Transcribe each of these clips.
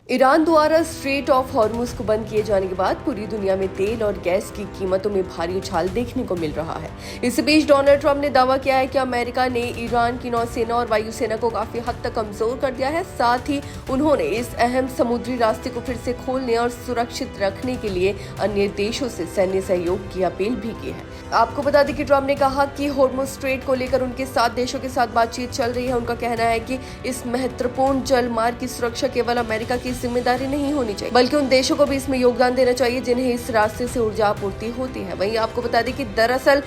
Iran द्वारा straight of Hormuz को बंद किए जाने के बाद पूरी दुनिया में तेल और गैस की कीमतों में भारी उछाल देखने को मिल रहा है। इस बीच डोनाल्ड ट्रंप ने दावा किया है कि अमेरिका ने ईरान की नौसेना और वायुसेना को काफी हद तक कमजोर कर दिया है। साथ ही उन्होंने इस अहम समुद्री रास्ते को फिर से खोलने और सुरक्षित रखने के लिए अन्य देशों से सैन्य सहयोग की अपील भी की है। आपको बता दें कि ट्रंप ने कहा कि हॉर्मुज स्ट्रेट को लेकर उनके 7 देशों के साथ बातचीत चल रही है। उनका कहना है कि इस महत्वपूर्ण जल मार्ग की सुरक्षा केवल अमेरिका की जिम्मेदारी नहीं होनी चाहिए, बल्कि उन देशों को भी इसमें योगदान देना चाहिए जिन्हें इस रास्ते से ऊर्जा आपूर्ति होती है। वहीं आपको बता दें कि दरअसल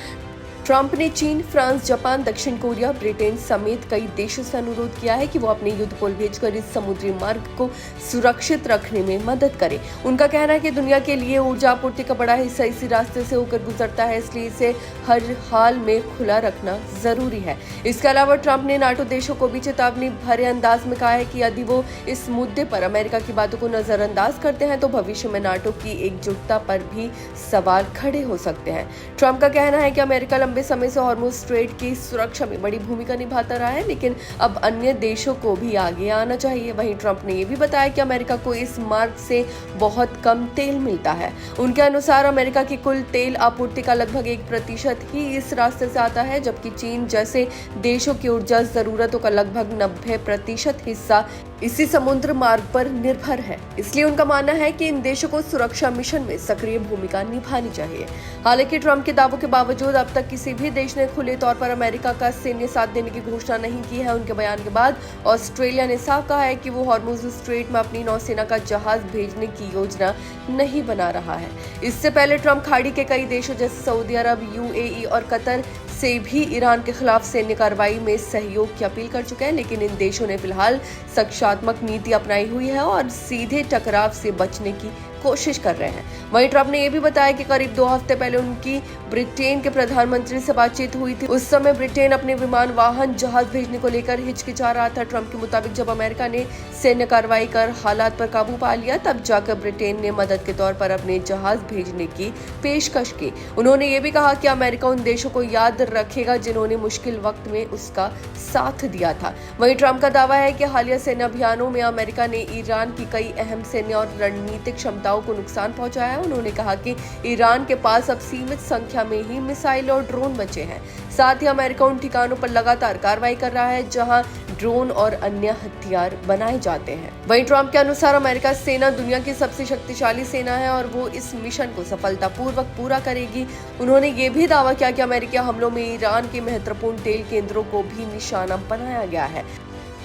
ट्रंप ने चीन, फ्रांस, जापान, दक्षिण कोरिया, ब्रिटेन समेत कई देशों से अनुरोध किया है कि वो अपने युद्धपोत भेजकर इस समुद्री मार्ग को सुरक्षित रखने में मदद करें। उनका कहना है कि दुनिया के लिए ऊर्जा आपूर्ति का बड़ा हिस्सा इसी रास्ते से होकर गुजरता है, इसलिए इसे हर हाल में खुला रखना जरूरी है। इसके अलावा ट्रंप ने नाटो देशों को भी चेतावनी भरे अंदाज में कहा है कि यदि वो इस मुद्दे पर अमेरिका की बातों को नजरअंदाज करते हैं तो भविष्य में नाटो की एकजुटता पर भी सवाल खड़े हो सकते हैं। ट्रंप का कहना है कि अमेरिका लंबे समय से हॉर्मुज स्ट्रेट की सुरक्षा में बड़ी भूमिका निभाता रहा है, लेकिन अब अन्य देशों को भी आगे आना चाहिए। वहीं ट्रंप ने यह भी बताया कि अमेरिका को इस मार्ग से बहुत कम तेल मिलता है। उनके अनुसार अमेरिका की कुल तेल आपूर्ति का लगभग 1% ही इस रास्ते से आता है, जबकि चीन जैसे देशों की ऊर्जा जरूरतों का लगभग 90% हिस्सा इसी समुद्र मार्ग पर निर्भर है। इसलिए उनका मानना है कि इन देशों को सुरक्षा मिशन में सक्रिय भूमिका निभानी चाहिए। हालांकि ट्रंप के दावों के बावजूद अब तक किसी भी देश ने खुले तौर पर अमेरिका का सैन्य साथ देने की घोषणा नहीं की है। उनके बयान के बाद ऑस्ट्रेलिया ने साफ कहा है कि वो हॉर्मुज स्ट्रेट में अपनी नौसेना का जहाज भेजने की योजना नहीं बना रहा है। इससे पहले ट्रंप खाड़ी के कई देशों जैसे सऊदी अरब, यूएई और कतर से भी ईरान के खिलाफ सैन्य कार्रवाई में सहयोग की अपील कर चुके हैं, लेकिन इन देशों ने फिलहाल सकारात्मक नीति अपनाई हुई है और सीधे टकराव से बचने की कोशिश कर रहे हैं। वहीं ट्रंप ने यह भी बताया कि करीब 2 हफ्ते पहले उनकी ब्रिटेन के प्रधानमंत्री से बातचीत हुई थी। उस समय ब्रिटेन अपने विमान वाहन जहाज भेजने को लेकर हिचकिचा रहा था। ट्रंप के मुताबिक जब अमेरिका ने सैन्य कार्रवाई कर हालात पर काबू पा लिया, तब जाकर ब्रिटेन ने मदद के तौर पर अपने जहाज भेजने की पेशकश की। उन्होंने ये भी कहा कि अमेरिका उन देशों को याद रखेगा जिन्होंने मुश्किल वक्त में उसका साथ दिया था। वहीं ट्रंप का दावा है कि हालिया सैन्य अभियानों में अमेरिका ने ईरान की कई अहम सैन्य और रणनीतिक क्षमताओं को नुकसान पहुंचाया है। उन्होंने कहा कि ईरान के पास अब सीमित संख्या में ही मिसाइल और ड्रोन बचे हैं। साथ ही अमेरिका उन ठिकानों पर लगातार कार्रवाई कर रहा है जहां ड्रोन और अन्य हथियार बनाए जाते हैं। वहीं ट्रंप के अनुसार अमेरिका सेना दुनिया की सबसे शक्तिशाली सेना है और वो इस मिशन को सफलतापूर्वक पूरा करेगी। उन्होंने ये भी दावा किया कि अमेरिकी हमलों में ईरान के महत्वपूर्ण तेल केंद्रों को भी निशाना बनाया गया है,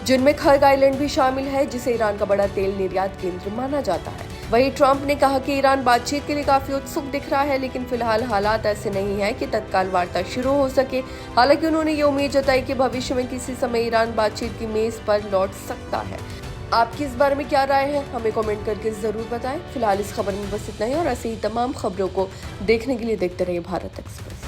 जिनमें खर्ग आइलैंड भी शामिल है, जिसे ईरान का बड़ा तेल निर्यात केंद्र माना जाता है। वहीं ट्रंप ने कहा कि ईरान बातचीत के लिए काफी उत्सुक दिख रहा है, लेकिन फिलहाल हालात ऐसे नहीं है कि तत्काल वार्ता शुरू हो सके। हालांकि उन्होंने ये उम्मीद जताई कि भविष्य में किसी समय ईरान बातचीत की मेज पर लौट सकता है। आपकी इस बारे में क्या राय है, हमें कमेंट करके जरूर बताएं। फिलहाल इस खबर में बस इतना ही और ऐसे ही तमाम खबरों को देखने के लिए देखते रहिए भारत एक्सप्रेस।